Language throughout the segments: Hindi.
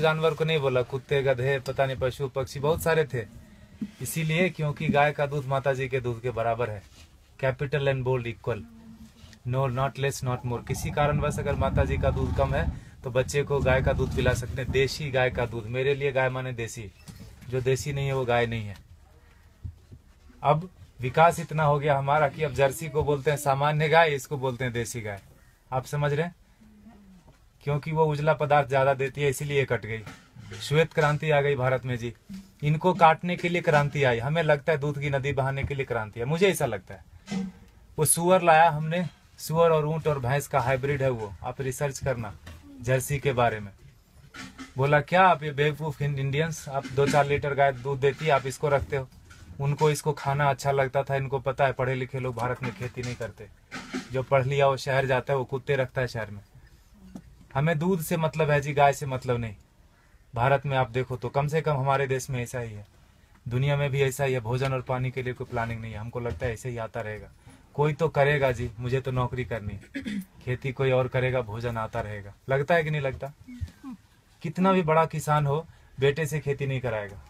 तो जानवर को नहीं बोला, कुत्ते, गधे, पता नहीं पशु पक्षी बहुत सारे थे। इसीलिए क्योंकि गाय का दूध माता जी के दूध के बराबर है, capital and bold equal, no not less not more. किसी कारणवश अगर माता जी का दूध कम है तो बच्चे को गाय का दूध पिला सकते हैं, देसी गाय का दूध। मेरे लिए गाय माने देसी, जो देसी नहीं है वो गाय नहीं है। अब विकास इतना हो गया हमारा कि अब जर्सी को बोलते हैं सामान्य गाय, इसको बोलते हैं देसी गाय। आप समझ रहे हैं? क्योंकि वो उजला पदार्थ ज्यादा देती है इसलिए कट गई। श्वेत क्रांति आ गई भारत में जी, इनको काटने के लिए क्रांति आई। हमें लगता है दूध की नदी बहाने के लिए क्रांति है, मुझे ऐसा लगता है। वो सुअर लाया हमने, सुअर और ऊंट और भैंस का हाइब्रिड है वो, आप रिसर्च करना जर्सी के बारे में। बोला क्या आप ये बेवकूफ इंडियंस, आप 2-4 लीटर गाय दूध देती है, आप इसको रखते हो। उनको इसको खाना अच्छा लगता था। इनको पता है पढ़े लिखे लोग भारत में खेती नहीं करते, जो पढ़ लिया वो शहर जाता है, वो कुत्ते रखता है शहर में। हमें दूध से मतलब है जी, गाय से मतलब नहीं। भारत में आप देखो तो कम से कम हमारे देश में ऐसा ही है, दुनिया में भी ऐसा ही है। भोजन और पानी के लिए कोई प्लानिंग नहीं है। हमको लगता है ऐसे ही आता रहेगा, कोई तो करेगा जी, मुझे तो नौकरी करनी है, खेती कोई और करेगा, भोजन आता रहेगा। लगता है कि नहीं लगता? कितना भी बड़ा किसान हो, बेटे से खेती नहीं कराएगा।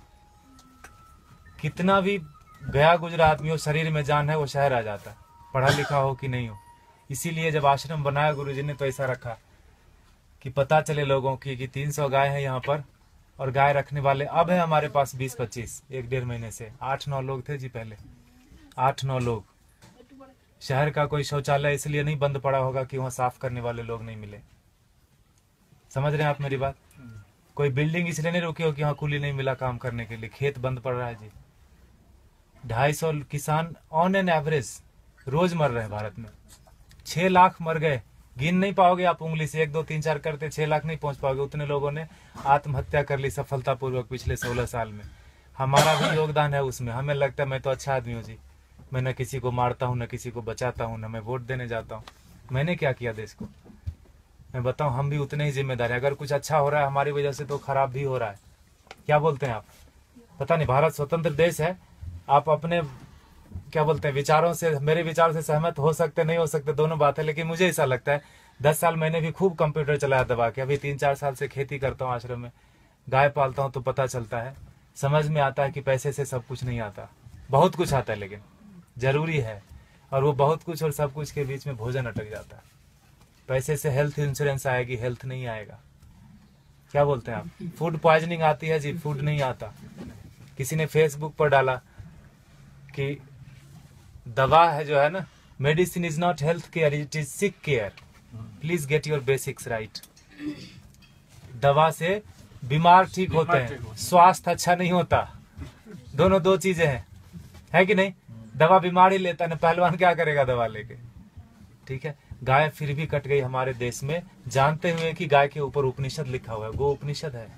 कितना भी गया गुजरा आदमी हो, शरीर में जान है, वो शहर आ जाता है, पढ़ा लिखा हो कि नहीं हो। इसीलिए जब आश्रम बनाया गुरुजी ने तो ऐसा रखा कि पता चले लोगों की कि 300 गाय है यहाँ पर, और गाय रखने वाले अब है हमारे पास 20-25, 1-1.5 महीने से 8-9 लोग थे जी पहले, 8-9 लोग। शहर का कोई शौचालय इसलिए नहीं बंद पड़ा होगा कि वहाँ साफ करने वाले लोग नहीं मिले। समझ रहे हैं आप मेरी बात? कोई बिल्डिंग इसलिए नहीं रुकी हो कि वहाँ कूली नहीं मिला काम करने के लिए, खेत बंद पड़ रहा है जी। 250 किसान ऑन एन एवरेज रोज मर रहे हैं भारत में। 6 लाख मर गए, गिन नहीं पाओगे आप उंगली से, 1 2 3 4 करते 6 लाख नहीं पहुंच पाओगे। उतने लोगों ने आत्महत्या कर ली सफलतापूर्वक पिछले 16 साल में। हमारा भी योगदान है उसमें। हमें लगता है मैं तो अच्छा आदमी हूँ जी, मैं न किसी को मारता हूँ, न किसी को बचाता हूँ, न मैं वोट देने जाता हूँ। मैंने क्या किया देश को? मैं बताऊँ, हम भी उतने ही जिम्मेदार हैं। अगर कुछ अच्छा हो रहा है हमारी वजह से तो खराब भी हो रहा है। क्या बोलते हैं आप? पता नहीं, भारत स्वतंत्र देश है, आप अपने क्या बोलते हैं विचारों से, मेरे विचार से सहमत हो सकते नहीं हो सकते, दोनों बात है। लेकिन मुझे ऐसा लगता है 10 साल मैंने भी खूब कंप्यूटर चलाया दबा के। अभी 3-4 साल से खेती करता हूँ, आश्रम में गाय पालता हूँ, तो पता चलता है, समझ में आता है कि पैसे से सब कुछ नहीं आता। बहुत कुछ आता है लेकिन जरूरी है, और वो बहुत कुछ और सब कुछ के बीच में भोजन अटक जाता है। पैसे से हेल्थ इंश्योरेंस आएगी, हेल्थ नहीं आएगा। क्या बोलते हैं आप? फूड पॉइजनिंग आती है जी, फूड नहीं आता। किसी ने फेसबुक पर डाला कि दवा है जो है ना, medicine is not health care, it is sick care, please get your basics right. दवा से बीमार ठीक होते हैं, स्वास्थ्य अच्छा नहीं होता। दोनों दो चीजें हैं, है कि नहीं? दवा बीमार ही लेता है ना, पहलवान क्या करेगा दवा लेके? ठीक है, गाय फिर भी कट गई हमारे देश में, जानते हुए कि गाय के ऊपर उपनिषद लिखा हुआ है, गो उपनिषद है,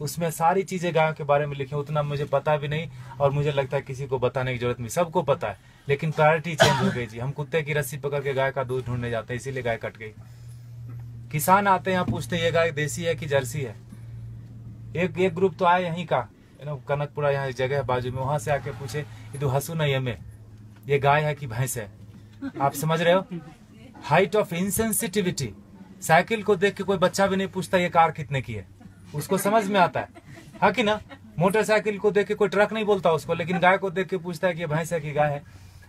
उसमें सारी चीजें गायों के बारे में लिखी। उतना मुझे पता भी नहीं, और मुझे लगता है किसी को बताने की जरूरत नहीं, सबको पता है। लेकिन प्रायोरिटी चेंज हो गई जी। हम कुत्ते की रस्सी पकड़ के गाय का दूध ढूंढने जाते हैं, इसीलिए गाय कट गई। किसान आते हैं, पूछते ये गाय देसी है कि जर्सी है। एक ग्रुप तो आया यहीं का, कनकपुरा, यहाँ एक जगह है बाजू में, वहां से आके पूछे ये तो हसू नहीं हमें, ये गाय है कि भैंस है? आप समझ रहे हो? Height of insensitivity. साइकिल को देख के कोई बच्चा भी नहीं पूछता ये कार कितने की है, उसको समझ में आता है कि ना? मोटरसाइकिल को देख के कोई ट्रक नहीं बोलता उसको, लेकिन गाय को देख के पूछता है कि भैंस है कि गाय है।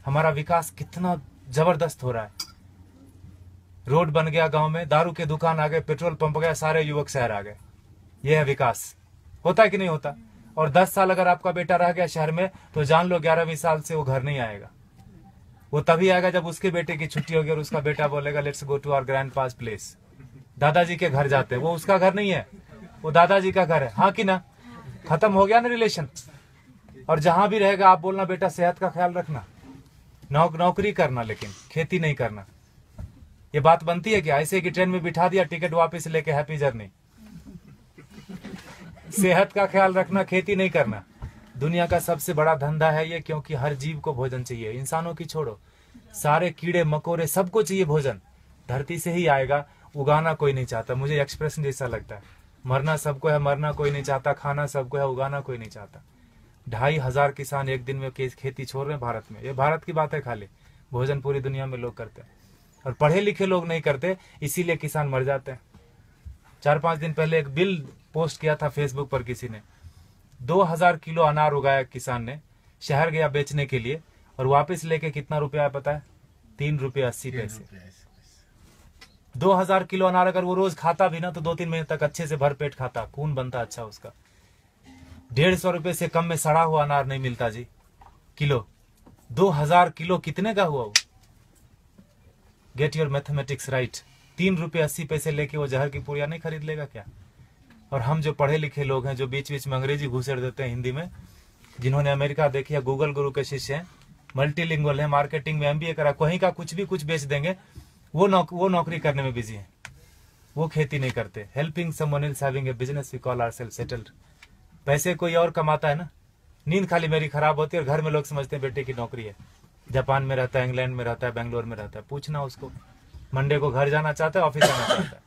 हमारा विकास कितना जबरदस्त हो रहा है। रोड बन गया गांव में, दारू के दुकान आ गए, पेट्रोल पंप गया, सारे युवक शहर आ गए। ये है विकास। होता है कि नहीं होता? और 10 साल अगर आपका बेटा रह गया शहर में, तो जान लो 11वीं साल से वो घर नहीं आएगा। वो तभी आएगा जब उसके बेटे की छुट्टी होगी और उसका बेटा बोलेगा let's go to our grandpa's place. दादाजी के घर जाते हैं, वो उसका घर नहीं है, वो दादाजी का घर है। हाँ कि ना? खत्म हो गया ना रिलेशन। और जहां भी रहेगा आप बोलना बेटा सेहत का ख्याल रखना, नौकरी करना, लेकिन खेती नहीं करना। ये बात बनती है क्या? ऐसे कि ट्रेन में बिठा दिया, टिकट वापस लेके हैप्पी जर्नी। सेहत का ख्याल रखना, खेती नहीं करना। दुनिया का सबसे बड़ा धंधा है ये, क्योंकि हर जीव को भोजन चाहिए। इंसानों की छोड़ो, सारे कीड़े मकोड़े सबको चाहिए भोजन। धरती से ही आएगा, उगाना कोई नहीं चाहता। मुझे एक्सप्रेशन जैसा लगता है, मरना सबको है, मरना कोई नहीं चाहता, खाना सबको है, उगाना कोई नहीं चाहता। 2,500 किसान एक दिन में खेती छोड़ रहे हैं भारत में। ये भारत की बात है खाली, भोजन पूरी दुनिया में लोग करते हैं, और पढ़े लिखे लोग नहीं करते, इसीलिए किसान मर जाते हैं। 4-5 दिन पहले एक बिल पोस्ट किया था फेसबुक पर किसी ने, 2000 किलो अनार उगाया किसान ने, शहर गया बेचने के लिए और वापस लेके कितना रुपया है पता है? 3 रुपये 80 पैसे। 2000 किलो अनार अगर वो रोज खाता भी ना तो 2-3 महीने तक अच्छे से भरपेट खाता, खून बनता अच्छा उसका। 150 रुपए से कम में सड़ा हुआ अनार नहीं मिलता जी किलो। 2000 किलो कितने का हुआ वो? Get your mathematics right. 3 रुपये 80 पैसे लेके वो जहर की पुड़िया नहीं खरीद लेगा क्या? और हम जो पढ़े लिखे लोग हैं, जो बीच बीच में अंग्रेजी घुसेड़ देते हैं हिंदी में, जिन्होंने अमेरिका देखी है, गूगल गुरु के शिष्य हैं, मल्टीलिंगुअल है, मार्केटिंग में MBA करा, कहीं का कुछ भी कुछ बेच देंगे, वो नौकरी करने में बिजी है, वो खेती नहीं करते। Helping someone else having a business we call ourselves settled. पैसे कोई और कमाता है ना, नींद खाली मेरी खराब होती है और घर में लोग समझते हैं बेटे की नौकरी है, जापान में रहता है, इंग्लैंड में रहता है, बेंगलोर में रहता है। पूछना उसको, मंडे को घर जाना चाहता है, ऑफिस जाना चाहता है,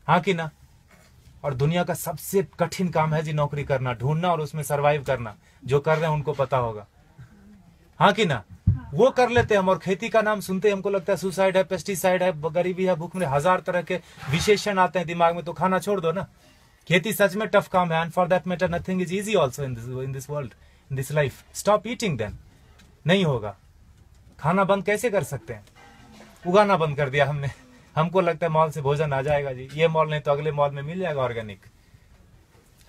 हाँ कि ना? और दुनिया का सबसे कठिन काम है जी नौकरी करना, ढूंढना और उसमें सरवाइव करना। जो कर रहे हैं उनको पता होगा, हाँ कि ना? वो कर लेते हैं हम। और खेती का नाम सुनते हमको लगता है सुसाइड है, पेस्टिसाइड है, गरीबी है, भूख में, 1000 तरह के विशेषण आते हैं दिमाग में, तो खाना छोड़ दो ना। खेती सच में टफ काम है, and for that matter nothing is easy also in this world, in this life. Stop eating then, नहीं होगा। खाना बंद कैसे कर सकते हैं? उगाना बंद कर दिया हमने। हमको लगता है मॉल से भोजन आ जाएगा जी, ये मॉल नहीं तो अगले मॉल में मिल जाएगा ऑर्गेनिक,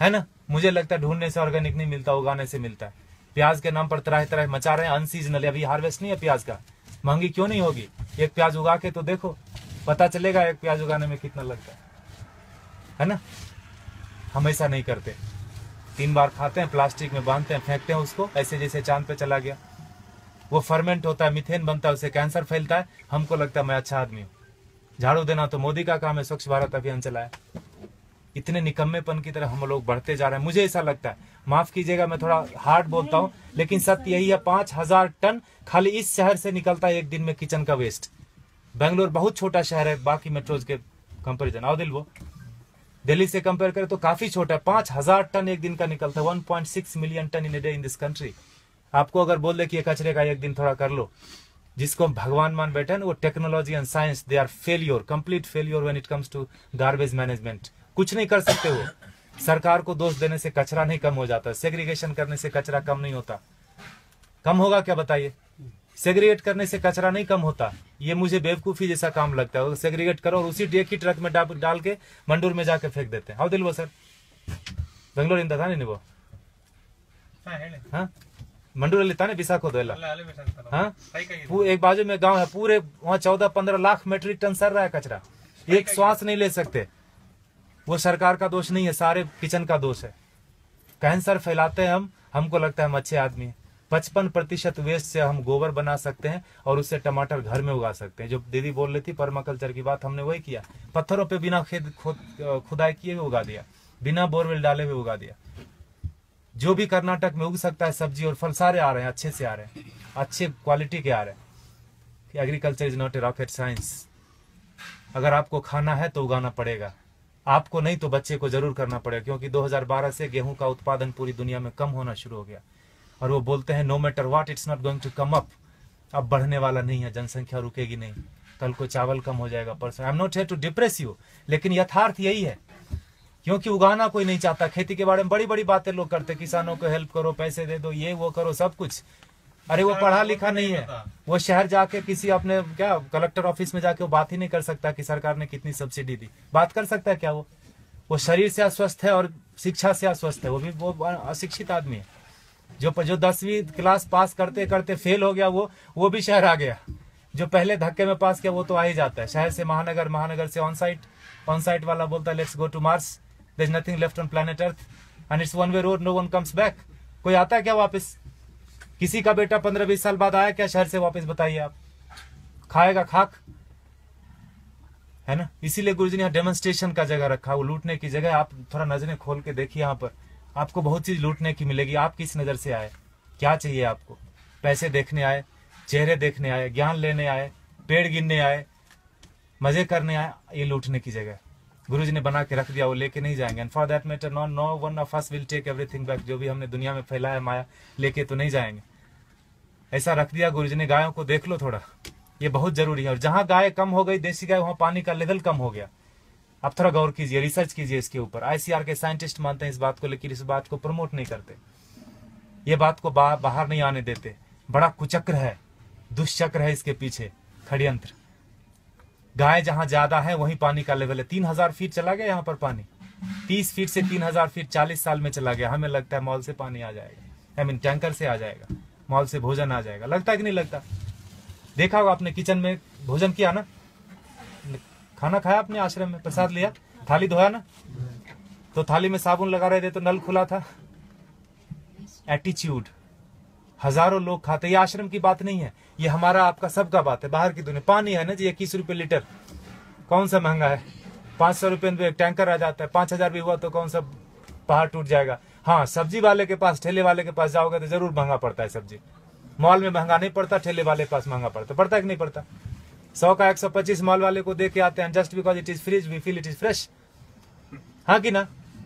है ना? मुझे लगता है ढूंढने से ऑर्गेनिक नहीं मिलता, उगाने से मिलता है। प्याज के नाम पर तरह तरह मचा रहे हैं, अनसीजनल, अभी हार्वेस्ट नहीं है प्याज का। महंगी क्यों नहीं होगी? एक प्याज उगा के तो देखो, पता चलेगा एक प्याज उगाने में कितना लगता है ना? हम ऐसा नहीं करते, 3 बार खाते हैं, प्लास्टिक में बांधते हैं, फेंकते हैं उसको, ऐसे जैसे चांद पे चला गया। वो फर्मेंट होता है, मिथेन बनता है, उससे कैंसर फैलता है। हमको लगता है मैं अच्छा आदमी हूँ। झाड़ू देना तो मोदी का काम है, स्वच्छ भारत अभियान चलाया। इतने निकम्मेपन की तरह हम लोग बढ़ते जा रहे हैं। मुझे ऐसा लगता है, माफ कीजिएगा मैं थोड़ा हार्ड बोलता हूँ, लेकिन सत्य यही है, 5000 टन खाली इस शहर से निकलता है एक दिन में किचन का वेस्ट। बेंगलोर बहुत छोटा शहर है बाकी मेट्रोज के कंपेरिजन, आओ दिल वो दिल्ली से कंपेयर करें तो काफी छोटा है। 5000 टन एक दिन का निकलता है, 1.6 million ton in a day in this country. आपको अगर बोल दे कि ये कचरे का एक दिन थोड़ा कर लो, जिसको भगवान मान बैठे हैं ना, वो technology and science, they are failure, complete failure when it comes to garbage management. कुछ नहीं कर सकते वो। सरकार को दोष देने से कचरा नहीं कम हो जाता, सेग्रीगेशन करने से कचरा कम नहीं होता। कम होगा क्या बताइए? सेग्रीगेट करने से कचरा नहीं कम होता। ये मुझे बेवकूफी जैसा काम लगता है। सेग्रीगेट करो और उसी एक ही ट्रक में डाल के मंडूर में जाके फेंक देते हैं। हाउ दिल वो सर बेंगलोर इंदा था नहीं वो, हाँ मंडूर लेता ना बिसाखो दोला, हाँ एक बाजू में गांव है, पूरे वहाँ 14-15 लाख मेट्रिक टन सर रहा है कचरा, एक श्वास नहीं ले सकते। वो सरकार का दोष नहीं है, सारे किचन का दोष है। कैंसर फैलाते हैं हम, हमको लगता है हम अच्छे आदमी हैं। 55% वेस्ट से हम गोबर बना सकते हैं और उससे टमाटर घर में उगा सकते हैं। जो दीदी बोल रही थी पर्माकल्चर की बात, हमने वही किया। पत्थरों पे बिना खुदाई किए हुए उगा दिया, बिना बोरवेल डाले हुए उगा दिया। जो भी कर्नाटक में उग सकता है सब्जी और फल सारे आ रहे हैं, अच्छे से आ रहे हैं, अच्छे क्वालिटी के आ रहे हैं। Agriculture is not a rocket science. अगर आपको खाना है तो उगाना पड़ेगा, आपको नहीं तो बच्चे को जरूर करना पड़ेगा। क्योंकि 2012 से गेहूं का उत्पादन पूरी दुनिया में कम होना शुरू हो गया और वो बोलते हैं no matter what it's not going to come up. अब बढ़ने वाला नहीं है, जनसंख्या रुकेगी नहीं। कल को चावल कम हो जाएगा, परसों। I am not here to depress you, लेकिन यथार्थ यही है। क्योंकि उगाना कोई नहीं चाहता। खेती के बारे में बड़ी बड़ी बातें लोग करते, किसानों को हेल्प करो, पैसे दे दो, ये वो करो, सब कुछ। अरे वो पढ़ा लिखा नहीं है, वो शहर जाके किसी अपने क्या कलेक्टर ऑफिस में जाके वो बात ही नहीं कर सकता कि सरकार ने कितनी सब्सिडी दी। बात कर सकता है क्या? वो शरीर से अस्वस्थ है और शिक्षा से अस्वस्थ है। वो अशिक्षित आदमी है। जो 10वीं क्लास पास करते करते फेल हो गया, वो भी शहर आ गया। जो पहले धक्के में पास किया वो तो आ ही जाता है। शहर से महानगर, महानगर से ऑन साइट वाला बोलता है let's go to Mars, there is nothing left on planet Earth and it's one way road, no one comes back. कोई आता है क्या वापस? किसी का बेटा 15-20 साल बाद आया क्या शहर से वापस? बताइए आप। खाएगा खाक, है ना? इसीलिए गुरुजी ने यहाँ डेमोन्स्ट्रेशन का जगह रखा, वो लूटने की जगह। आप थोड़ा नजरें खोल के देखिए, यहाँ पर आपको बहुत चीज लूटने की मिलेगी। आप किस नजर से आए? क्या चाहिए आपको? पैसे देखने आए, चेहरे देखने आए, ज्ञान लेने आए, पेड़ गिनने आए, मजे करने आए? ये लूटने की जगह गुरुजी ने बना के रख दिया, वो लेके नहीं जाएंगे। And for that matter no one of us will take everything back. जो भी हमने दुनिया में फैलाया माया, लेके तो नहीं जाएंगे। ऐसा रख दिया गुरुजी ने। गायों को देख लो थोड़ा, ये बहुत जरूरी है। और जहां गाय कम हो गई, देसी गाय, वहां पानी का लेवल कम हो गया। आप थोड़ा गौर कीजिए, रिसर्च कीजिए इसके ऊपर। आईसीआर के साइंटिस्ट मानते हैं इस बात को, लेकिन इस बात को प्रमोट नहीं करते, ये बात को बाहर नहीं आने देते। बड़ा कुचक्र है, दुष्चक्र है इसके पीछे, षड्यंत्र। गाय जहां ज्यादा है वहीं पानी का लेवल है। 3000 फीट चला गया यहाँ पर पानी, 30 फीट से 3000 फीट 40 साल में चला गया। हमें लगता है मॉल से पानी आ जाएगा, आई मीन टैंकर से आ जाएगा, मॉल से भोजन आ जाएगा। लगता है कि नहीं लगता? देखा होगा आपने, किचन में भोजन किया ना, खाना खाया आपने, आश्रम में प्रसाद लिया, थाली धोया ना, तो थाली में साबुन लगा रहे थे तो नल खुला था। एटीट्यूड, हजारों लोग खाते। ये आश्रम की बात नहीं है, ये हमारा आपका सबका बात है। बाहर की दुनिया पानी है ना जी, 21 रुपए लीटर, कौन सा महंगा है? 500 रुपए में एक टैंकर आ जाता है। 5000 भी हुआ तो कौन सा पहाड़ टूट जाएगा। हाँ, सब्जी वाले के पास, ठेले वाले के पास जाओगे तो जरूर महंगा पड़ता है सब्जी। मॉल में महंगा नहीं पड़ता, ठेले वाले के पास महंगा पड़ता है कि नहीं पड़ता? 100 का 125 मॉल वाले को दे के आते हैं, just because it is fridge we feel it is fresh. हाँ कि ना?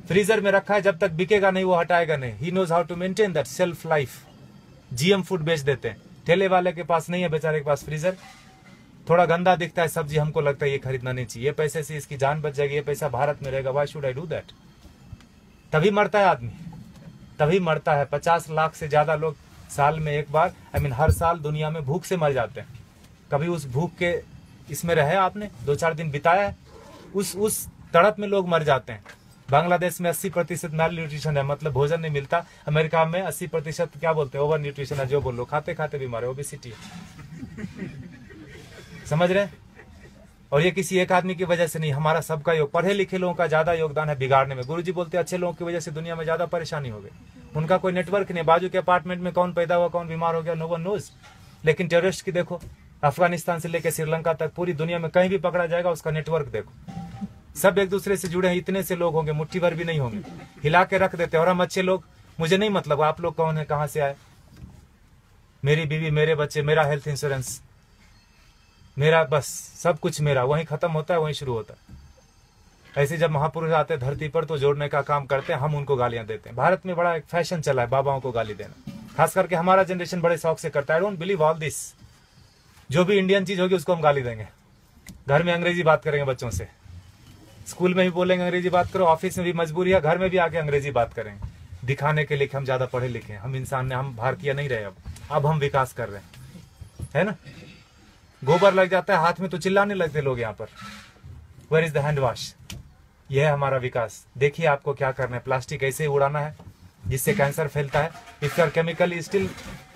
फ्रीजर में रखा है, जब तक बिकेगा नहीं वो हटाएगा नहीं। He knows how to maintain that self life. GM food बेच देते हैं, ठेले वाले के पास नहीं है, बेचारे के पास फ्रीजर। थोड़ा गंदा दिखता है सब्जी, हमको लगता है ये खरीदना नहीं चाहिए, ये पैसे से इसकी जान बच जाएगी, ये पैसा भारत में रहेगा, why should I do that? तभी मरता है आदमी, तभी मरता है। 50 लाख से ज्यादा लोग साल में एक बार, आई मीन हर साल दुनिया में भूख से मर जाते हैं। कभी उस भूख के इसमें रहे आपने, 2-4 दिन बिताया है, उस तड़प में लोग मर जाते हैं। बांग्लादेश में 80% मैल न्यूट्रिशन है, मतलब भोजन नहीं मिलता। अमेरिका में 80% क्या बोलते हैं, ओवर न्यूट्रिशन है, जो बोलो, खाते खाते बीमार है, ओबेसिटी। समझ रहे हैं? और ये किसी एक आदमी की वजह से नहीं, हमारा सबका योग। पढ़े लिखे लोगों का ज्यादा योगदान है बिगाड़ने में। गुरुजी बोलते हैं अच्छे लोगों की वजह से दुनिया में ज्यादा परेशानी हो गई। उनका कोई नेटवर्क नहीं, बाजू के अपार्टमेंट में कौन पैदा हुआ, कौन बीमार हो गया, नो वन नोज। लेकिन टेररिस्ट की देखो, अफगानिस्तान से लेकर श्रीलंका तक पूरी दुनिया में कहीं भी पकड़ा जाएगा, उसका नेटवर्क देखो। सब एक दूसरे से जुड़े हैं, इतने से लोग होंगे, मुट्ठी भर भी नहीं होंगे, हिला के रख देते हैं। और हम अच्छे लोग, मुझे नहीं मतलब आप लोग कौन है, कहां से आए, मेरी बीवी, मेरे बच्चे, मेरा हेल्थ इंश्योरेंस, मेरा बस सब कुछ मेरा, वहीं खत्म होता है, वहीं शुरू होता है। ऐसे जब महापुरुष आते हैं धरती पर तो जोड़ने का काम करते हैं, हम उनको गालियां देते हैं। भारत में बड़ा एक फैशन चला है बाबाओं को गाली देना, खास करके हमारा जनरेशन बड़े शौक से करता है। I don't believe all this. जो भी इंडियन चीज होगी उसको हम गाली देंगे। घर में अंग्रेजी बात करेंगे बच्चों से, स्कूल में भी बोलेंगे अंग्रेजी बात करो, ऑफिस में भी मजबूरी है, घर में भी आके अंग्रेजी बात करेंगे, दिखाने के लिए कि हम ज्यादा पढ़े लिखे हैं, हम इंसान ने, हम भारतीय नहीं रहे। अब हम विकास कर रहे हैं, है ना? गोबर लग जाता है हाथ में तो चिल्लाने लगते लोग यहाँ पर, where is the hand wash? यह है हमारा विकास। देखिए आपको क्या करना है, प्लास्टिक ऐसे ही उड़ाना है जिससे कैंसर फैलता है। If you are chemically still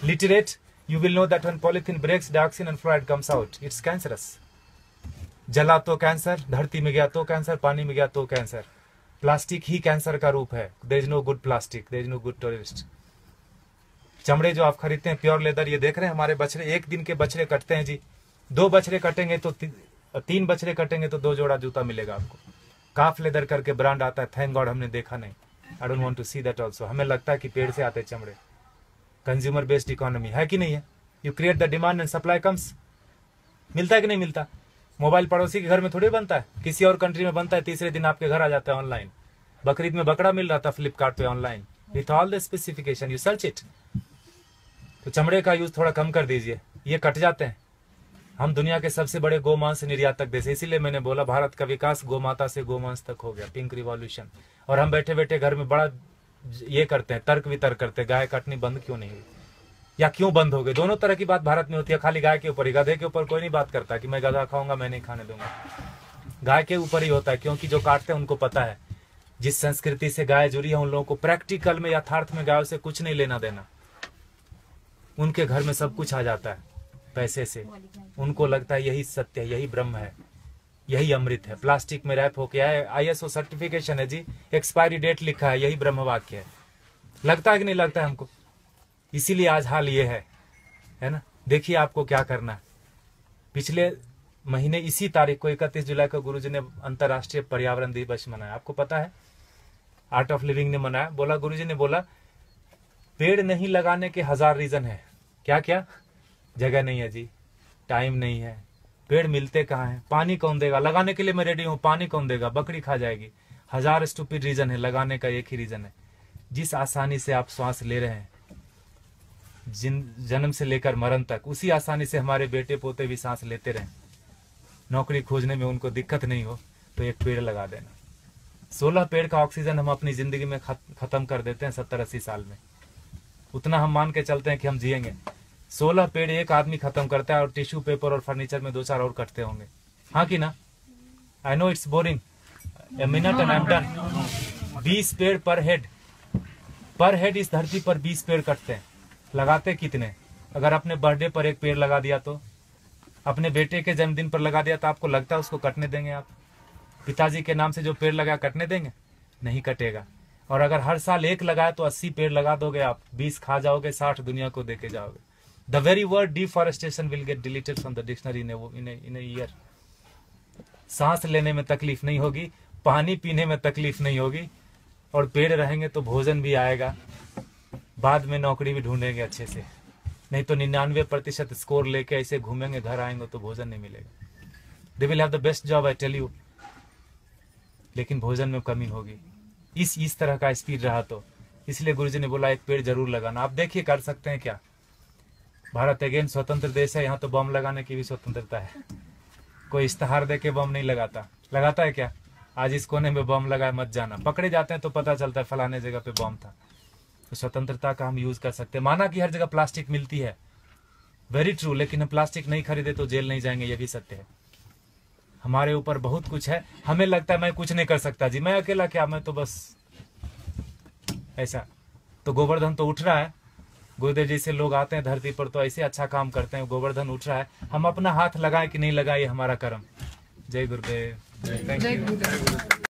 literate, you will know that when polythene breaks, dioxin and fluoride comes out, it's cancerous. जला तो कैंसर, धरती में गया तो कैंसर, पानी में गया तो कैंसर। प्लास्टिक ही कैंसर का रूप है। there is no good plastic, there is no good terrorist। चमड़े जो आप खरीदते हैं प्योर लेदर, ये देख रहे हैं हमारे बछड़े, एक दिन के बछड़े कटते हैं जी। 2 बछड़े कटेंगे तो 3 बछड़े कटेंगे तो 2 जोड़ा जूता मिलेगा आपको। काफ लेदर करके ब्रांड आता है, थैंक गॉड हमने देखा नहीं। I don't want to see that also. हमें लगता है कि पेड़ से आते चमड़े। कंज्यूमर बेस्ड इकोनॉमी है कि नहीं है? You create the demand and supply comes. मिलता है कि नहीं मिलता? मोबाइल पड़ोसी के घर में थोड़ी बनता है, किसी और कंट्री में बनता है, तीसरे दिन आपके घर आ जाता है ऑनलाइन। बकरीद में बकरा मिल रहा था फ्लिपकार्ट पे online, with all the specification, you search it. तो चमड़े का यूज थोड़ा कम कर दीजिए, ये कट जाते हैं। हम दुनिया के सबसे बड़े गोमांस निर्यातक देश, इसीलिए मैंने बोला भारत का विकास गोमाता से गोमांस तक हो गया, पिंक रिवॉल्यूशन। और हम बैठे बैठे घर में बड़ा ये करते हैं, तर्क वितर्क करते हैं, गाय काटनी बंद क्यों नहीं हुई या क्यों बंद हो गई। दोनों तरह की बात भारत में होती है, खाली गाय के ऊपर ही। गधे के ऊपर कोई नहीं बात करता कि मैं गधा खाऊंगा, मैं नहीं खाने दूंगा। गाय के ऊपर ही होता है, क्योंकि जो काटते हैं उनको पता है जिस संस्कृति से गाय जुड़ी है उन लोगों को प्रैक्टिकल में, यथार्थ में गायों से कुछ नहीं लेना देना। उनके घर में सब कुछ आ जाता है पैसे से। उनको लगता है यही सत्य है, यही ब्रह्म है, यही अमृत है। प्लास्टिक में रैप होके आए, ISO सर्टिफिकेशन है जी, एक्सपायरी डेट लिखा है, यही ब्रह्म वाक्य है। लगता है कि नहीं लगता है हमको? इसीलिए आज हाल ये है ना। देखिए आपको क्या करना है। पिछले महीने इसी तारीख को 31 जुलाई को गुरुजी ने अंतर्राष्ट्रीय पर्यावरण दिवस मनाया। आपको पता है, आर्ट ऑफ लिविंग ने मनाया। बोला, गुरुजी ने बोला पेड़ नहीं लगाने के 1000 रीजन है। क्या क्या? जगह नहीं है जी, टाइम नहीं है, पेड़ मिलते कहाँ हैं, पानी कौन देगा, लगाने के लिए मैं रेडी हूँ, पानी कौन देगा, बकरी खा जाएगी। 1000 स्टूपिड रीजन है, लगाने का एक ही रीजन है। जिस आसानी से आप श्वास ले रहे हैं जन्म से लेकर मरण तक, उसी आसानी से हमारे बेटे पोते भी सांस लेते रहे, नौकरी खोजने में उनको दिक्कत नहीं हो, तो तो एक पेड़ लगा देना। 16 पेड़ का ऑक्सीजन हम अपनी जिंदगी में खत्म कर देते हैं 70-80 साल में। उतना हम मान के चलते हैं कि हम जिएंगे। 16 पेड़ एक आदमी खत्म करता है और टिश्यू पेपर और फर्नीचर में 2-4 और कटते होंगे, हाँ कि ना? I know it's boring, a minute and I am done. 20 पेड़ पर हेड इस धरती पर 20 पेड़ कटते हैं। लगाते कितने? अगर अपने बर्थडे पर एक पेड़ लगा दिया, तो अपने बेटे के जन्मदिन पर लगा दिया, तो आपको लगता है उसको कटने देंगे आप? पिताजी के नाम से जो पेड़ लगा कटने देंगे? नहीं कटेगा। और अगर हर साल एक लगाया तो 80 पेड़ लगा दोगे आप, 20 खा जाओगे, 60 दुनिया को देके जाओगे। The very word deforestation will get deleted from the dictionary in a year. सांस लेने में तकलीफ नहीं होगी, पानी पीने में तकलीफ नहीं होगी, और पेड़ रहेंगे तो भोजन भी आएगा। बाद में नौकरी भी ढूंढेंगे अच्छे से, नहीं तो 99% स्कोर लेके ऐसे घूमेंगे, घर आएंगे तो भोजन नहीं मिलेगा। They will have the best job, I tell you, लेकिन भोजन में कमी होगी। इस तरह का स्पीड रहा तो इसलिए गुरुजी ने बोला एक पेड़ जरूर लगाना। आप देखिए कर सकते हैं क्या? भारत अगेन स्वतंत्र देश है, यहाँ तो बम लगाने की भी स्वतंत्रता है। कोई इश्तेहार दे के बम नहीं लगाता है क्या? आज इस कोने में बम लगाए मत जाना, पकड़े जाते हैं तो पता चलता है फलाने जगह पे बम था। तो स्वतंत्रता का हम यूज कर सकते हैं। माना कि हर जगह प्लास्टिक मिलती है, वेरी ट्रू, लेकिन हम प्लास्टिक नहीं खरीदे तो जेल नहीं जाएंगे, ये भी सत्य है। हमारे ऊपर बहुत कुछ है। हमें लगता है मैं कुछ नहीं कर सकता जी, मैं अकेला क्या, मैं तो बस ऐसा। तो गोवर्धन तो उठ रहा है, गुरुदेव जी से लोग आते हैं धरती पर तो ऐसे अच्छा काम करते हैं, गोवर्धन उठ रहा है। हम अपना हाथ लगाए कि नहीं लगाए, ये हमारा कर्म। जय गुरुदेव, थैंक यू।